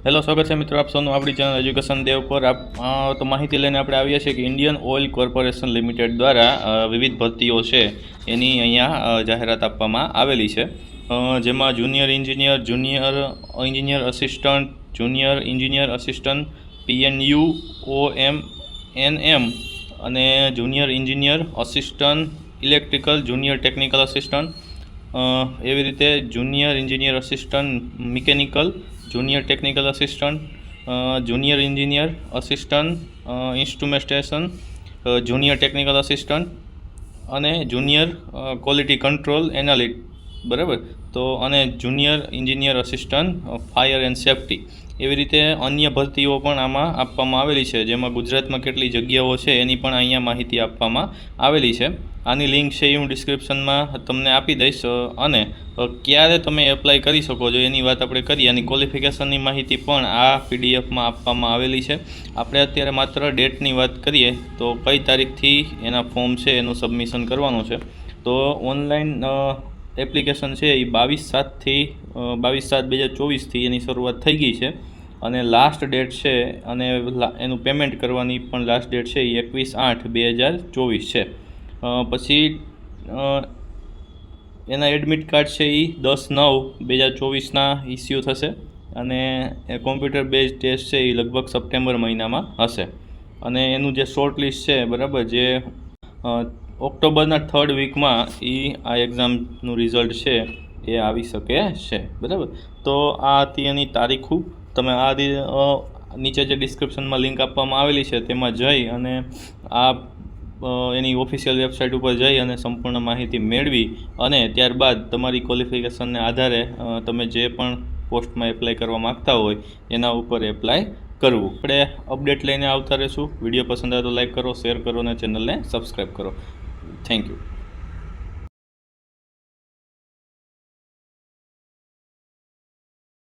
Hello, સ્વાગત છે મિત્રો આપ સૌનું આપણી ચેનલ એજ્યુકેશન દેવ પર. તો માહિતી લઈને આપણે આવ્યા છીએ કે ઇન્ડિયન ઓઇલ કોર્પોરેશન લિમિટેડ દ્વારા વિવિધ ભરતીઓ છે એની અહીંયા જાહેરાત આપવામાં આવેલી છે, જેમાં junior engineer assistant, junior engineer assistant, PNU OMNM અને junior engineer assistant electrical, junior technical assistant, એવી રીતે junior engineer assistant mechanical, junior technical assistant, junior engineer assistant instrumentation, junior technical assistant અને જુનિયર ક્વોલિટી કંટ્રોલ એનાલિસ્ટ, બરાબર. તો અને junior engineer assistant fire and safety, એવી રીતે અન્ય ભરતીઓ પણ આમાં આપવામાં આવેલી છે, જેમાં ગુજરાતમાં કેટલી જગ્યાઓ છે એની પણ અહીંયા માહિતી આપવામાં આવેલી છે. આની લિંક છે એ હું ડિસ્ક્રિપ્શનમાં તમને આપી દઈશ. અને ક્યારે તમે એપ્લાય કરી શકો છો એની વાત આપણે કરીએ. અને ક્વોલિફિકેશનની માહિતી પણ આ PDF આપવામાં આવેલી છે. આપણે અત્યારે માત્ર ડેટની વાત કરીએ તો કઈ તારીખથી એના ફોર્મ છે એનું સબમિશન કરવાનું છે. તો ઓનલાઈન એપ્લિકેશન છે એ 22/7/2024થી એની શરૂઆત થઈ ગઈ છે અને લાસ્ટ ડેટ છે અને એનું પેમેન્ટ કરવાની પણ લાસ્ટ ડેટ છે એ 21/8/2024 છે. પછી એના એડમિટ કાર્ડ છે એ 10/9/2024ના ઇસ્યુ થશે અને કોમ્પ્યુટર બેઝ ટેસ્ટ છે એ લગભગ સપ્ટેમ્બર મહિનામાં હશે. અને એનું જે શોર્ટ લિસ્ટ છે, બરાબર, જે ઓક્ટોબરના 3rd વીકમાં આ એક્ઝામનું રિઝલ્ટ છે એ આવી શકે છે, બરાબર. તો આ હતી એની તારીખો. તમે નીચે જે ડિસ્ક્રિપ્શનમાં લિંક આપવામાં આવેલી છે તેમાં જઈ અને એની ઓફિશિયલ વેબસાઇટ ઉપર જઈ અને સંપૂર્ણ માહિતી મેળવી અને ત્યારબાદ તમારી ક્વોલિફિકેશનને આધારે તમે જે પણ પોસ્ટમાં એપ્લાય કરવા માગતા હોય એના ઉપર એપ્લાય કરવું. આપણે અપડેટ લઈને આવતા રહીશું. વિડીયો પસંદ આવે તો લાઈક કરો, શેર કરો અને ચેનલને સબસ્ક્રાઈબ કરો. Thank you.